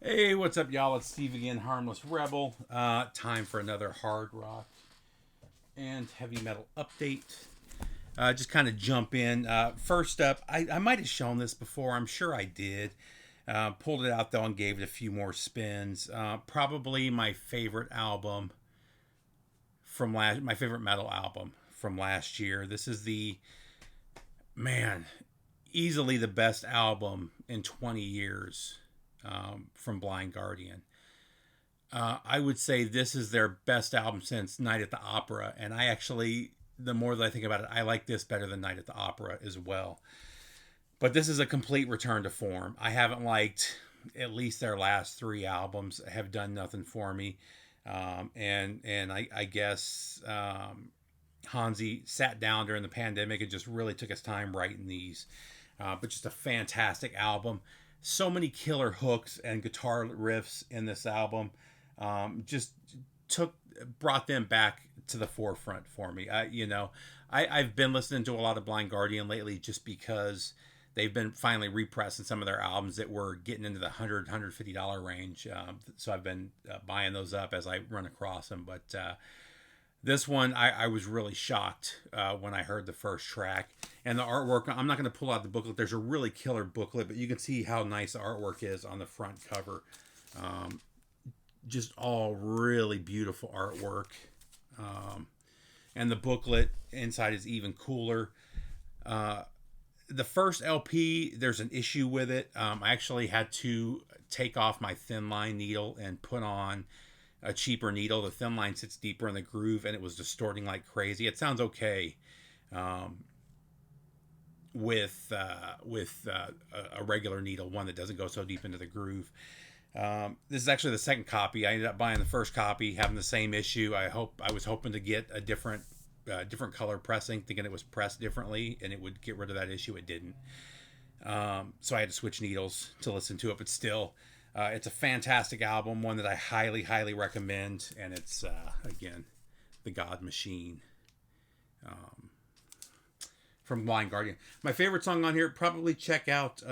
Hey, what's up, y'all? It's Steve again, Harmless Rebel. Time for another hard rock and heavy metal update. Just kind of jump in. First up, I might have shown this before. I'm sure I did. Pulled it out though and gave it a few more spins. Probably my favorite album from my favorite metal album from last year. This is man, easily the best album in 20 years. From Blind Guardian. I would say this is their best album since Night at the Opera, and I actually, the more that I think about it, I like this better than Night at the Opera as well. But this is a complete return to form. I haven't liked at least their last three albums, have done nothing for me, and I guess Hansi sat down during the pandemic and just really took his time writing these. But just a fantastic album. So many killer hooks and guitar riffs in this album. Just brought them back to the forefront for me. I've been listening to a lot of Blind Guardian lately just because they've been finally repressing some of their albums that were getting into the $150 range. So I've been buying those up as I run across them. But this one, I was really shocked when I heard the first track. And the artwork, I'm not going to pull out the booklet. There's a really killer booklet, but you can see how nice the artwork is on the front cover. Just all really beautiful artwork. And the booklet inside is even cooler. The first LP, there's an issue with it. I actually had to take off my thin line needle and put on a cheaper needle. The thin line sits deeper in the groove and it was distorting like crazy. It sounds okay with a regular needle, one that doesn't go so deep into the groove. This is actually the second copy. I ended up buying the first copy, having the same issue. I was hoping to get a different color pressing, thinking it was pressed differently and it would get rid of that issue. It didn't. So I had to switch needles to listen to it, but still, it's a fantastic album, one that I highly, highly recommend. And it's, again, The God Machine from Blind Guardian. My favorite song on here, probably check out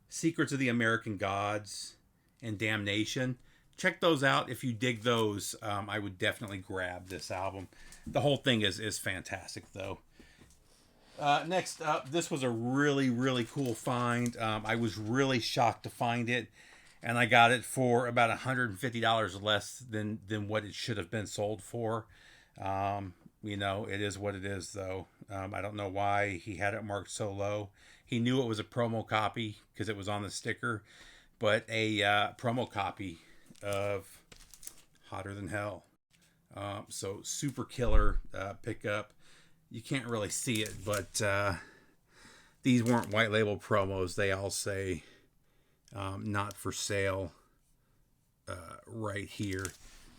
Secrets of the American Gods and Damnation. Check those out. If you dig those, I would definitely grab this album. The whole thing is fantastic, though. Next up, this was a really, really cool find. I was really shocked to find it, and I got it for about $150 less than what it should have been sold for. It is what it is, though. I don't know why he had it marked so low. He knew it was a promo copy because it was on the sticker, but a promo copy of Hotter Than Hell. So super killer pickup. You can't really see it, but these weren't white label promos. They all say not for sale right here.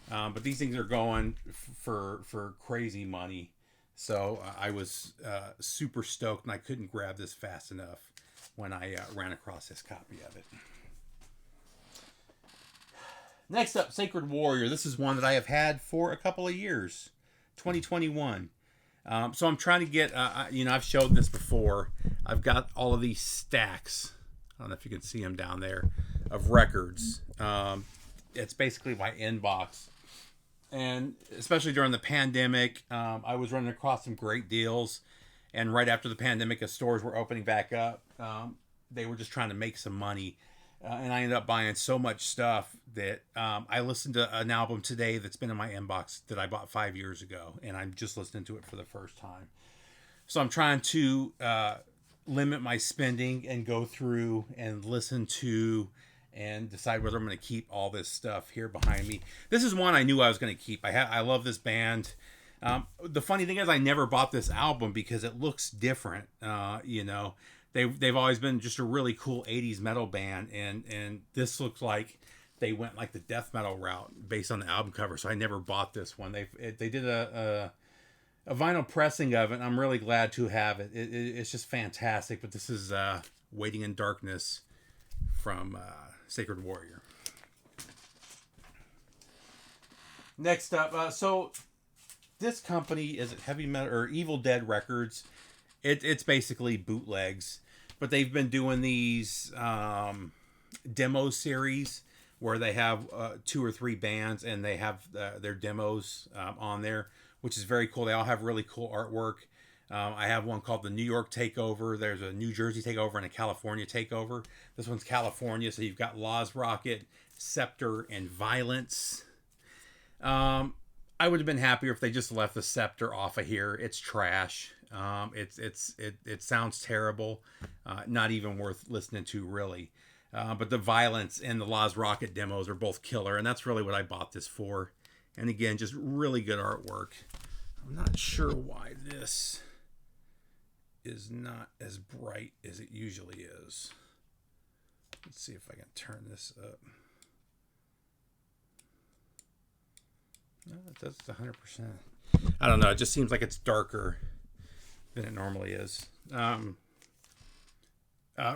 But these things are going for crazy money. So I was super stoked, and I couldn't grab this fast enough when I ran across this copy of it. Next up, Sacred Warrior. This is one that I have had for a couple of years, 2021. So I'm trying to get, I've showed this before. I've got all of these stacks. I don't know if you can see them down there of records. It's basically my inbox. And especially during the pandemic, I was running across some great deals. And right after the pandemic, as stores were opening back up, they were just trying to make some money. And I ended up buying so much stuff that I listened to an album today that's been in my inbox that I bought 5 years ago. And I'm just listening to it for the first time. So I'm trying to limit my spending and go through and listen to and decide whether I'm going to keep all this stuff here behind me. This is one I knew I was going to keep. I love this band. The funny thing is I never bought this album because it looks different. They've always been just a really cool 80s metal band, and this looks like they went like the death metal route based on the album cover. So I never bought this one. They did a vinyl pressing of it. I'm really glad to have it. It's just fantastic. But this is Waiting in Darkness from Sacred Warrior. Next up, so this company is Heavy Metal or Evil Dead Records. It's basically bootlegs. but they've been doing these demo series where they have 2 or 3 bands and they have their demos on there, which is very cool. They all have really cool artwork. I have one called the New York Takeover. There's a New Jersey Takeover and a California Takeover. This one's California, so you've got Laws Rocket, Scepter, and Violence. I would have been happier if they just left the Scepter off of here. It's trash. It sounds terrible. Not even worth listening to, really. But the Violence and the Laws Rocket demos are both killer, and that's really what I bought this for. And again, just really good artwork. I'm not sure why this is not as bright as it usually is. Let's see if I can turn this up. No, that's 100%. I don't know. It just seems like it's darker than it normally is.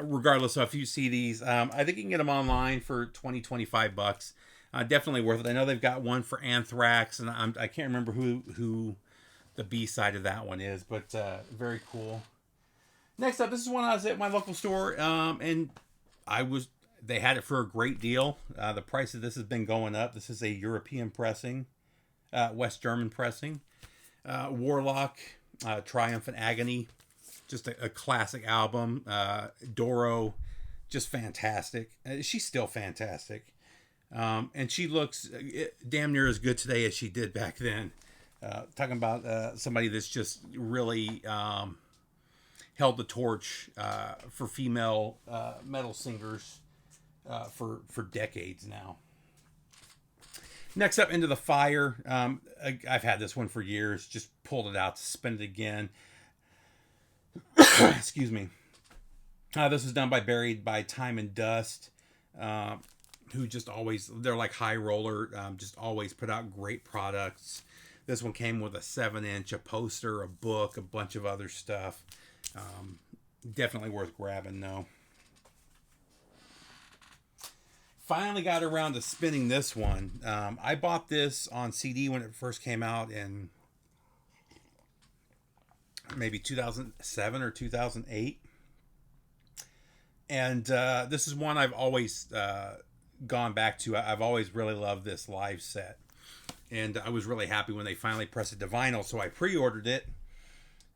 Regardless of if you see these, I think you can get them online for $20-25. Definitely worth it. I know they've got one for Anthrax, and I can't remember who the B side of that one is, but very cool. Next up, this is one I was at my local store, and they had it for a great deal. The price of this has been going up. This is a European pressing, West German pressing. Warlock, Triumph and Agony, just a classic album. Doro, just fantastic. She's still fantastic. And she looks damn near as good today as she did back then. Talking about somebody that's just really held the torch for female metal singers for decades now. Next up, Into the Fire. I've had this one for years. Just pulled it out to spin it again. Excuse me. This was done by Buried by Time and Dust, who just always, they're like High Roller, just always put out great products. This one came with a 7-inch, a poster, a book, a bunch of other stuff. Definitely worth grabbing, though. Finally got around to spinning this one. I bought this on CD when it first came out in maybe 2007 or 2008. And this is one I've always gone back to. I've always really loved this live set. And I was really happy when they finally pressed it to vinyl, so I pre-ordered it.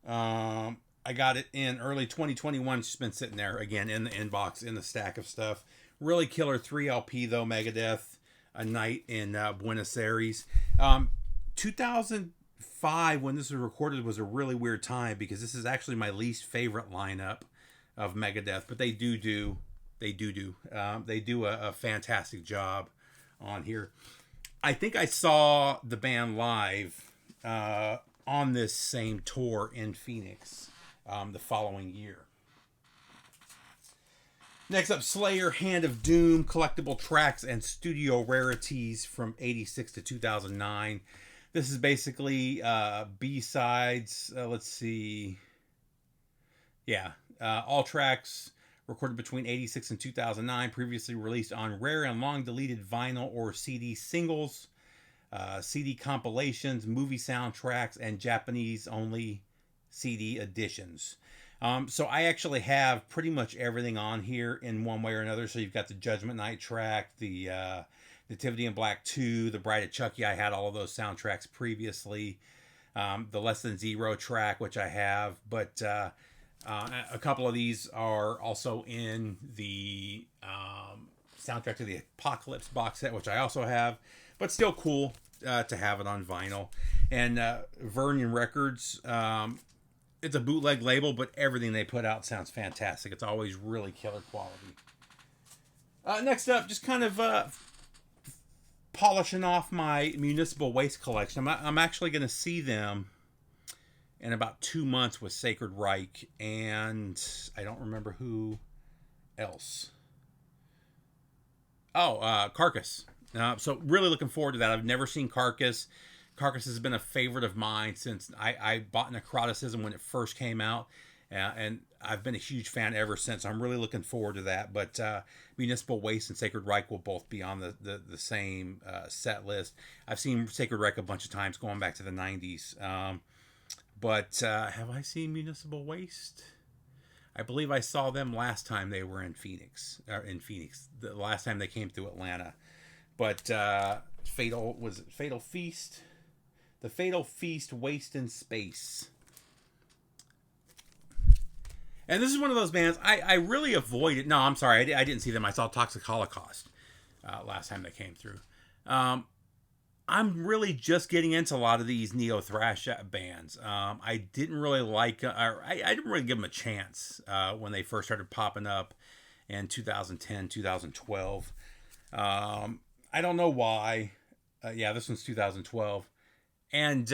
I got it in early 2021. It's been sitting there, again, in the inbox, in the stack of stuff. Really killer 3 LP, though, Megadeth, A Night in Buenos Aires. 2005, when this was recorded, was a really weird time, because this is actually my least favorite lineup of Megadeth, but they do a fantastic job on here. I think I saw the band live on this same tour in Phoenix the following year. Next up, Slayer, Hand of Doom, collectible tracks and studio rarities from 86 to 2009. This is basically B-sides. Let's see. Yeah, all tracks recorded between 86 and 2009, previously released on rare and long deleted vinyl or CD singles, CD compilations, movie soundtracks, and Japanese only CD editions. So I actually have pretty much everything on here in one way or another. So you've got the Judgment Night track, the Nativity in Black 2, the Bride of Chucky. I had all of those soundtracks previously. The Less Than Zero track, which I have, but a couple of these are also in the soundtrack to the Apocalypse box set, which I also have, but still cool to have it on vinyl. And Vernian Records, it's a bootleg label, but everything they put out sounds fantastic. It's always really killer quality. Next up, just kind of polishing off my Municipal Waste collection. I'm actually going to see them in about 2 months with Sacred Reich, and I don't remember who else. Oh, Carcass. So really looking forward to that. I've never seen Carcass. Carcass has been a favorite of mine since I bought Necroticism when it first came out, and I've been a huge fan ever since. I'm really looking forward to that. But Municipal Waste and Sacred Reich will both be on the same set list. I've seen Sacred Reich a bunch of times going back to the 90s. But have I seen Municipal Waste? I believe I saw them last time they were in Phoenix. The last time they came through Atlanta. But Fatal Feast? The Fatal Feast, Waste in Space. And this is one of those bands I really avoided. No, I'm sorry, I didn't see them. I saw Toxic Holocaust last time they came through. I'm really just getting into a lot of these neo thrash bands. I didn't really like, I didn't really give them a chance when they first started popping up in 2010, 2012. I don't know why. Yeah, this one's 2012. And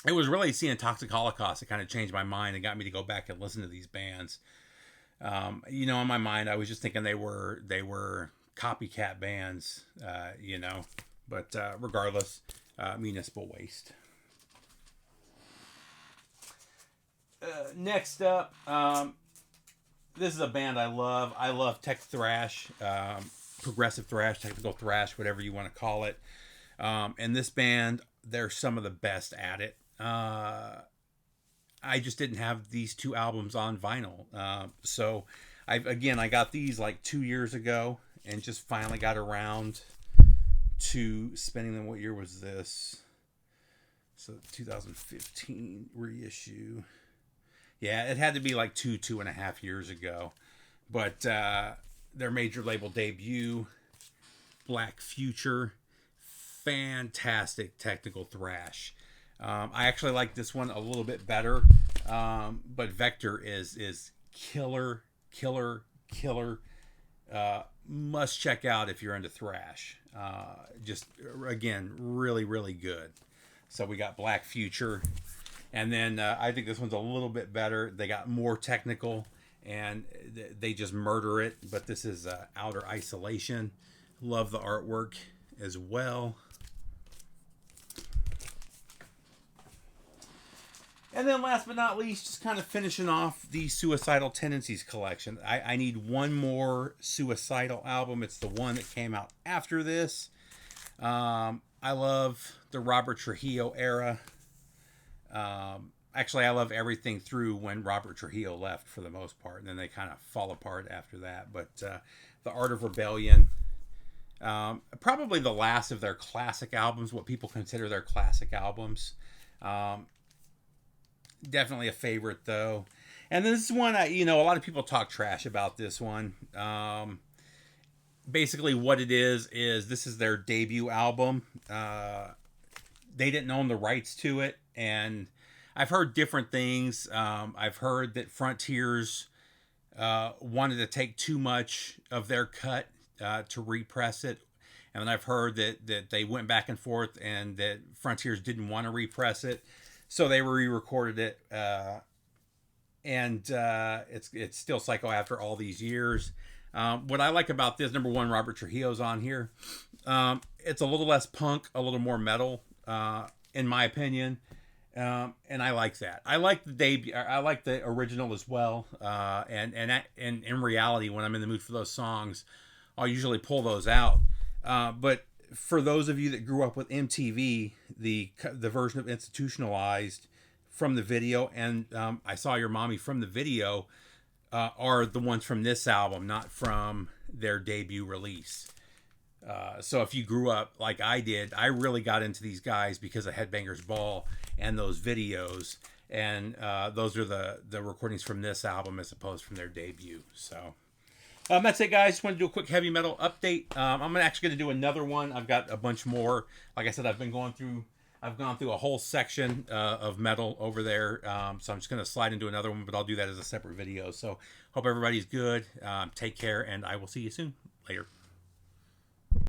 it was really seeing Toxic Holocaust that kind of changed my mind and got me to go back and listen to these bands. In my mind, I was just thinking they were copycat bands, but regardless, Municipal Waste. Next up, this is a band I love. I love tech thrash, progressive thrash, technical thrash, whatever you want to call it. And this band, they're some of the best at it. I just didn't have these two albums on vinyl. So I got these like 2 years ago and just finally got around to spending them. What year was this? So 2015 reissue. Yeah, it had to be like 2.5 years ago. But their major label debut, Black Future, fantastic technical thrash. I actually like this one a little bit better, but Vector is killer. Must check out if you're into thrash. Just again, really, really good. So we got Black Future, and then I think this one's a little bit better. They got more technical, and they just murder it. But this is Outer Isolation. Love the artwork as well. And then last but not least, just kind of finishing off the Suicidal Tendencies collection. I need one more Suicidal album. It's the one that came out after this. I love the Robert Trujillo era. Actually, I love everything through when Robert Trujillo left for the most part. And then they kind of fall apart after that. But The Art of Rebellion. Probably the last of their classic albums, what people consider their classic albums. Definitely a favorite, though. And this is one, a lot of people talk trash about this one. Basically, what it is this is their debut album. They didn't own the rights to it. And I've heard different things. I've heard that Frontiers wanted to take too much of their cut to repress it. And then I've heard that they went back and forth and that Frontiers didn't want to repress it. So they re-recorded it, and it's still Psycho after all these years. What I like about this, number one, Robert Trujillo's on here. It's a little less punk, a little more metal, in my opinion, and I like that. I like the debut. I like the original as well. And in reality, when I'm in the mood for those songs, I'll usually pull those out. But for those of you that grew up with MTV, the version of Institutionalized from the video, and I Saw Your Mommy from the video, are the ones from this album, not from their debut release. So if you grew up like I did, I really got into these guys because of Headbangers Ball and those videos, and those are the recordings from this album as opposed from their debut. So that's it, guys. Just want to do a quick heavy metal update. I'm actually going to do another one. I've got a bunch more. Like I said, I've gone through a whole section of metal over there. So I'm just going to slide into another one, but I'll do that as a separate video. So hope everybody's good. Take care, and I will see you soon. Later.